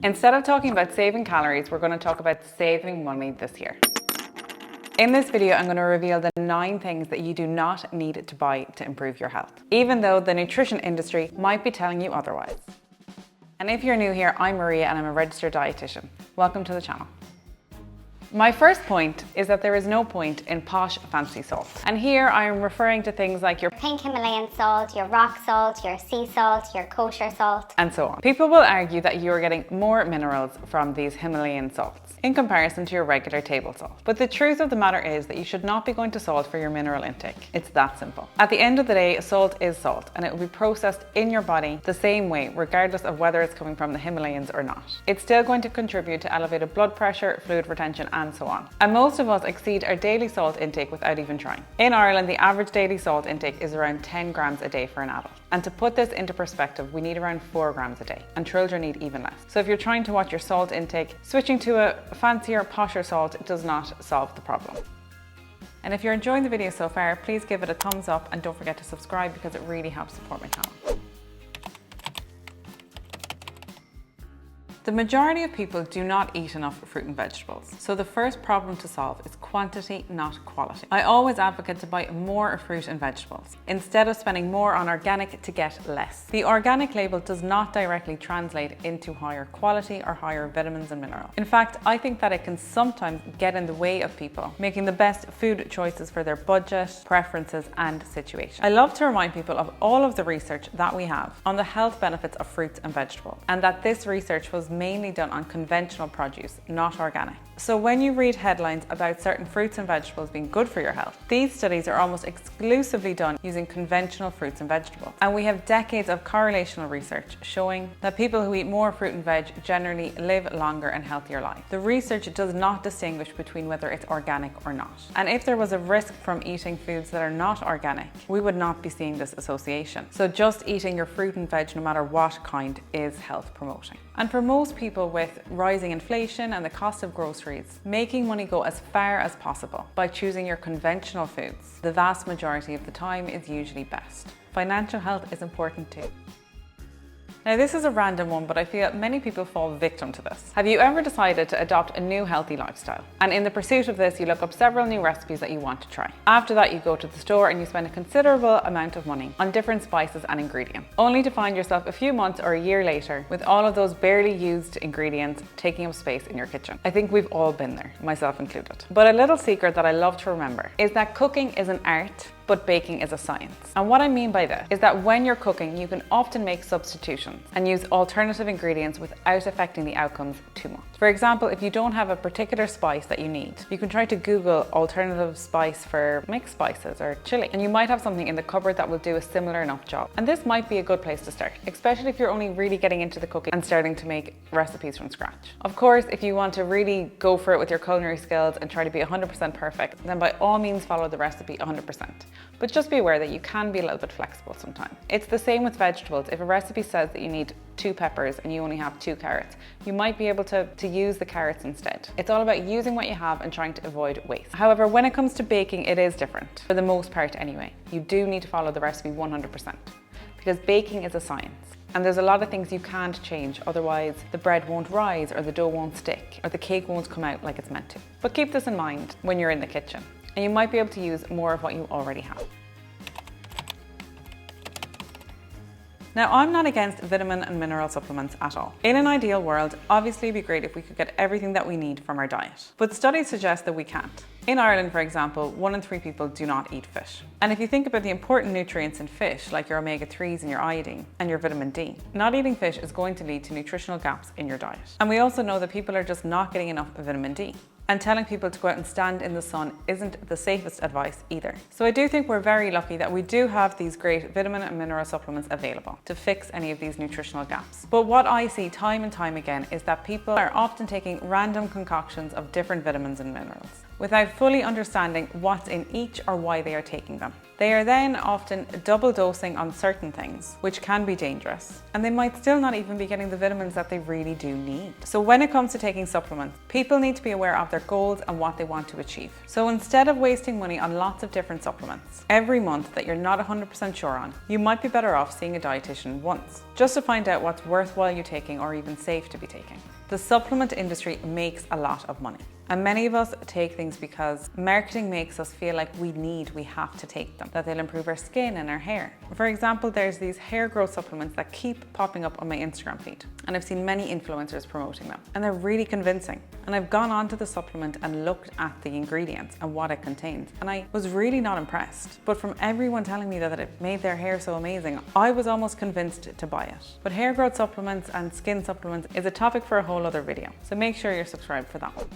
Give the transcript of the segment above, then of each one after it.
Instead of talking about saving calories, we're going to talk about saving money this year. In this video, I'm going to reveal the 9 things that you do not need to buy to improve your health, even though the nutrition industry might be telling you otherwise. And if you're new here, I'm Maria and I'm a registered dietitian. Welcome to the channel. My first point is that there is no point in posh fancy salt. And here I am referring to things like your pink Himalayan salt, your rock salt, your sea salt, your kosher salt, and so on. People will argue that you are getting more minerals from these Himalayan salts in comparison to your regular table salt. But the truth of the matter is that you should not be going to salt for your mineral intake. It's that simple. At the end of the day, salt is salt and it will be processed in your body the same way, regardless of whether it's coming from the Himalayas or not. It's still going to contribute to elevated blood pressure, fluid retention, and so on. And most of us exceed our daily salt intake without even trying. In Ireland, the average daily salt intake is around 10 grams a day for an adult. And to put this into perspective, we need around 4 grams a day, and children need even less. So if you're trying to watch your salt intake, switching to a fancier, posher salt does not solve the problem. And if you're enjoying the video so far, please give it a thumbs up and don't forget to subscribe because it really helps support my channel. The majority of people do not eat enough fruit and vegetables. So the first problem to solve is quantity, not quality. I always advocate to buy more fruit and vegetables instead of spending more on organic to get less. The organic label does not directly translate into higher quality or higher vitamins and minerals. In fact, I think that it can sometimes get in the way of people making the best food choices for their budget, preferences, and situation. I love to remind people of all of the research that we have on the health benefits of fruits and vegetables, and that this research was mainly done on conventional produce, not organic. So when you read headlines about certain fruits and vegetables being good for your health, these studies are almost exclusively done using conventional fruits and vegetables. And we have decades of correlational research showing that people who eat more fruit and veg generally live longer and healthier lives. The research does not distinguish between whether it's organic or not. And if there was a risk from eating foods that are not organic, we would not be seeing this association. So just eating your fruit and veg, no matter what kind, is health promoting. And for most people with rising inflation and the cost of groceries, making money go as far as possible by choosing your conventional foods, the vast majority of the time, is usually best. Financial health is important too. Now this is a random one, but I feel many people fall victim to this. Have you ever decided to adopt a new healthy lifestyle? And in the pursuit of this, you look up several new recipes that you want to try. After that, you go to the store and you spend a considerable amount of money on different spices and ingredients, only to find yourself a few months or a year later with all of those barely used ingredients taking up space in your kitchen. I think we've all been there, myself included. But a little secret that I love to remember is that cooking is an art, but baking is a science. And what I mean by this is that when you're cooking, you can often make substitutions and use alternative ingredients without affecting the outcomes too much. For example, if you don't have a particular spice that you need, you can try to Google alternative spice for mixed spices or chili, and you might have something in the cupboard that will do a similar enough job. And this might be a good place to start, especially if you're only really getting into the cooking and starting to make recipes from scratch. Of course, if you want to really go for it with your culinary skills and try to be 100% perfect, then by all means follow the recipe 100%. But just be aware that you can be a little bit flexible sometimes. It's the same with vegetables. If a recipe says that you need 2 peppers and you only have 2 carrots, you might be able to use the carrots instead. It's all about using what you have and trying to avoid waste. However, when it comes to baking, it is different, for the most part anyway. You do need to follow the recipe 100%, because baking is a science. And there's a lot of things you can't change, otherwise the bread won't rise or the dough won't stick or the cake won't come out like it's meant to. But keep this in mind when you're in the kitchen, and you might be able to use more of what you already have. Now, I'm not against vitamin and mineral supplements at all. In an ideal world, obviously it'd be great if we could get everything that we need from our diet. But studies suggest that we can't. In Ireland, for example, 1 in 3 people do not eat fish. And if you think about the important nutrients in fish, like your omega-3s and your iodine and your vitamin D, not eating fish is going to lead to nutritional gaps in your diet. And we also know that people are just not getting enough vitamin D. And telling people to go out and stand in the sun isn't the safest advice either. So I do think we're very lucky that we do have these great vitamin and mineral supplements available to fix any of these nutritional gaps. But what I see time and time again is that people are often taking random concoctions of different vitamins and minerals, without fully understanding what's in each or why they are taking them. They are then often double dosing on certain things, which can be dangerous, and they might still not even be getting the vitamins that they really do need. So when it comes to taking supplements, people need to be aware of their goals and what they want to achieve. So instead of wasting money on lots of different supplements every month that you're not 100% sure on, you might be better off seeing a dietitian once, just to find out what's worthwhile you taking or even safe to be taking. The supplement industry makes a lot of money. And many of us take things because marketing makes us feel like we have to take them, that they'll improve our skin and our hair. For example, there's these hair growth supplements that keep popping up on my Instagram feed. And I've seen many influencers promoting them. And they're really convincing. And I've gone onto the supplement and looked at the ingredients and what it contains. And I was really not impressed. But from everyone telling me that it made their hair so amazing, I was almost convinced to buy it. But hair growth supplements and skin supplements is a topic for a whole other video. So make sure you're subscribed for that one.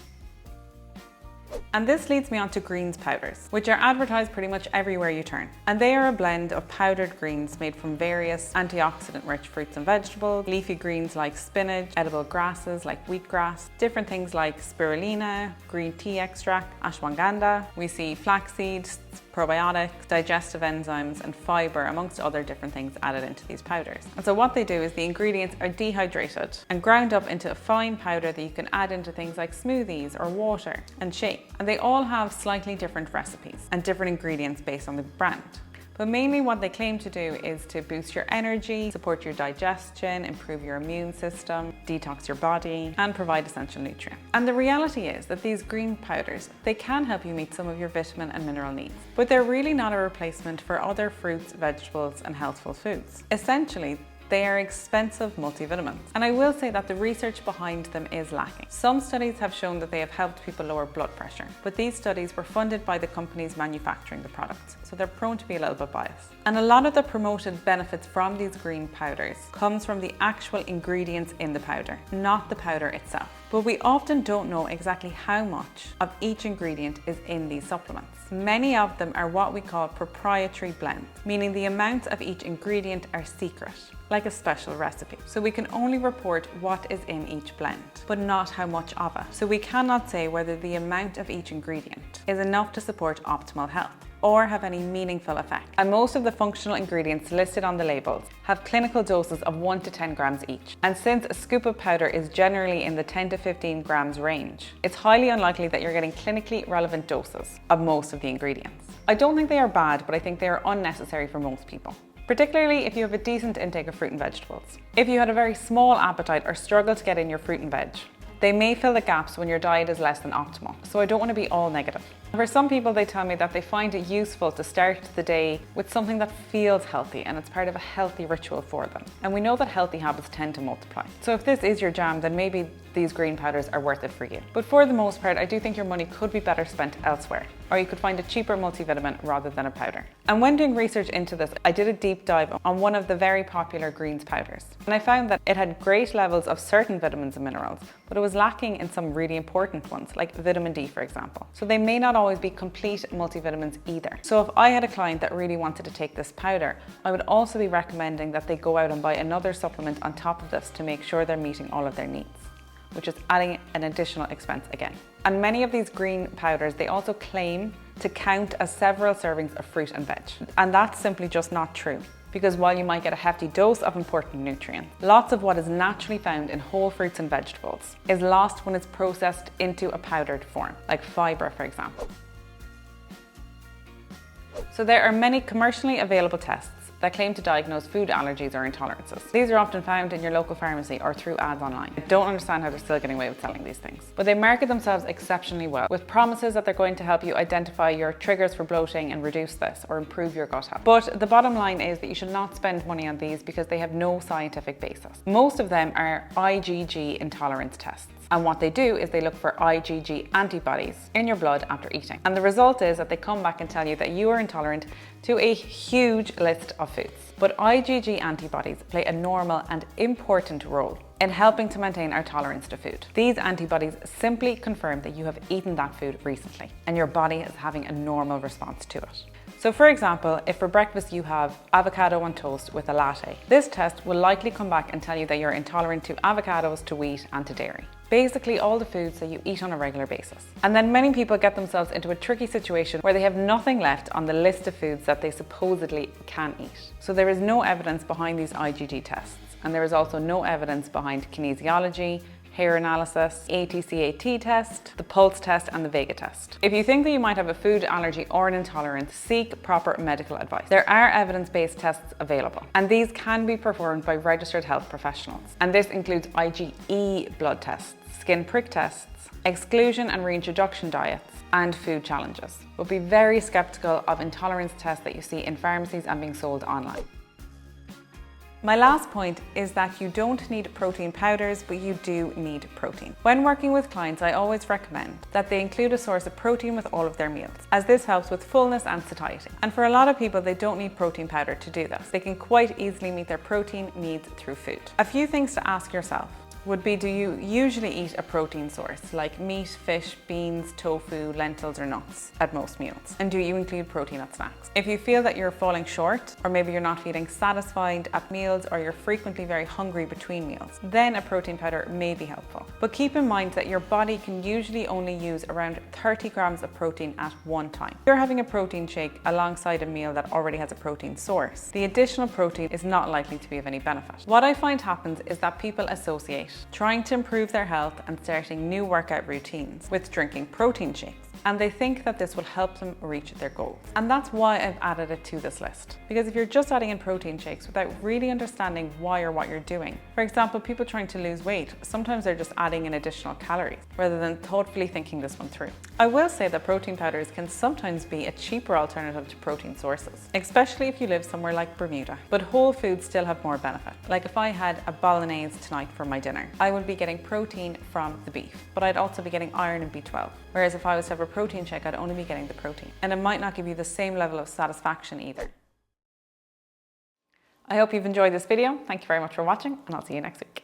And this leads me on to greens powders, which are advertised pretty much everywhere you turn. And they are a blend of powdered greens made from various antioxidant-rich fruits and vegetables, leafy greens like spinach, edible grasses like wheatgrass, different things like spirulina, green tea extract, ashwagandha. We see flaxseed, probiotics, digestive enzymes, and fiber, amongst other different things added into these powders. And so what they do is the ingredients are dehydrated and ground up into a fine powder that you can add into things like smoothies or water and shake. And they all have slightly different recipes and different ingredients based on the brand. But mainly what they claim to do is to boost your energy, support your digestion, improve your immune system, detox your body, and provide essential nutrients. And the reality is that these green powders, they can help you meet some of your vitamin and mineral needs, but they're really not a replacement for other fruits, vegetables, and healthful foods. Essentially, they are expensive multivitamins. And I will say that the research behind them is lacking. Some studies have shown that they have helped people lower blood pressure, but these studies were funded by the companies manufacturing the products, so they're prone to be a little bit biased. And a lot of the promoted benefits from these green powders comes from the actual ingredients in the powder, not the powder itself. But we often don't know exactly how much of each ingredient is in these supplements. Many of them are what we call proprietary blends, meaning the amounts of each ingredient are secret, like a special recipe. So we can only report what is in each blend, but not how much of it. So we cannot say whether the amount of each ingredient is enough to support optimal health or have any meaningful effect. And most of the functional ingredients listed on the labels have clinical doses of 1 to 10 grams each. And since a scoop of powder is generally in the 10 to 15 grams range, it's highly unlikely that you're getting clinically relevant doses of most of the ingredients. I don't think they are bad, but I think they are unnecessary for most people, particularly if you have a decent intake of fruit and vegetables. If you had a very small appetite or struggle to get in your fruit and veg, they may fill the gaps when your diet is less than optimal, so I don't want to be all negative. For some people, they tell me that they find it useful to start the day with something that feels healthy and it's part of a healthy ritual for them. And we know that healthy habits tend to multiply. So if this is your jam, then maybe these green powders are worth it for you. But for the most part, I do think your money could be better spent elsewhere, or you could find a cheaper multivitamin rather than a powder. And when doing research into this, I did a deep dive on one of the very popular greens powders. And I found that it had great levels of certain vitamins and minerals, but it was lacking in some really important ones, like vitamin D, for example. So they may not always be complete multivitamins either. So if I had a client that really wanted to take this powder, I would also be recommending that they go out and buy another supplement on top of this to make sure they're meeting all of their needs, which is adding an additional expense again. And many of these green powders, they also claim to count as several servings of fruit and veg. And that's simply just not true. Because while you might get a hefty dose of important nutrients, lots of what is naturally found in whole fruits and vegetables is lost when it's processed into a powdered form, like fiber, for example. So there are many commercially available tests that claim to diagnose food allergies or intolerances. These are often found in your local pharmacy or through ads online. I don't understand how they're still getting away with selling these things. But they market themselves exceptionally well, with promises that they're going to help you identify your triggers for bloating and reduce this or improve your gut health. But the bottom line is that you should not spend money on these because they have no scientific basis. Most of them are IgG intolerance tests. And what they do is they look for IgG antibodies in your blood after eating. And the result is that they come back and tell you that you are intolerant to a huge list of foods. But IgG antibodies play a normal and important role in helping to maintain our tolerance to food. These antibodies simply confirm that you have eaten that food recently and your body is having a normal response to it. So for example, if for breakfast you have avocado on toast with a latte, this test will likely come back and tell you that you're intolerant to avocados, to wheat and to dairy. Basically all the foods that you eat on a regular basis. And then many people get themselves into a tricky situation where they have nothing left on the list of foods that they supposedly can eat. So there is no evidence behind these IgG tests, and there is also no evidence behind kinesiology, hair analysis, ATCAT test, the pulse test and the Vega test. If you think that you might have a food allergy or an intolerance, seek proper medical advice. There are evidence-based tests available, and these can be performed by registered health professionals. And this includes IgE blood tests, skin prick tests, exclusion and reintroduction diets, and food challenges. But be very skeptical of intolerance tests that you see in pharmacies and being sold online. My last point is that you don't need protein powders, but you do need protein. When working with clients, I always recommend that they include a source of protein with all of their meals, as this helps with fullness and satiety. And for a lot of people, they don't need protein powder to do this. They can quite easily meet their protein needs through food. A few things to ask yourself would be, do you usually eat a protein source like meat, fish, beans, tofu, lentils or nuts at most meals? And do you include protein at snacks? If you feel that you're falling short, or maybe you're not feeling satisfied at meals, or you're frequently very hungry between meals, then a protein powder may be helpful. But keep in mind that your body can usually only use around 30 grams of protein at one time. If you're having a protein shake alongside a meal that already has a protein source, the additional protein is not likely to be of any benefit. What I find happens is that people associate trying to improve their health and starting new workout routines with drinking protein shakes, and they think that this will help them reach their goals. And that's why I've added it to this list. Because if you're just adding in protein shakes without really understanding why or what you're doing, for example, people trying to lose weight, sometimes they're just adding in additional calories rather than thoughtfully thinking this one through. I will say that protein powders can sometimes be a cheaper alternative to protein sources, especially if you live somewhere like Bermuda. But whole foods still have more benefit. Like if I had a bolognese tonight for my dinner, I would be getting protein from the beef, but I'd also be getting iron and B12. Whereas if I was to have a protein shake, I'd only be getting the protein. And it might not give you the same level of satisfaction either. I hope you've enjoyed this video. Thank you very much for watching, and I'll see you next week.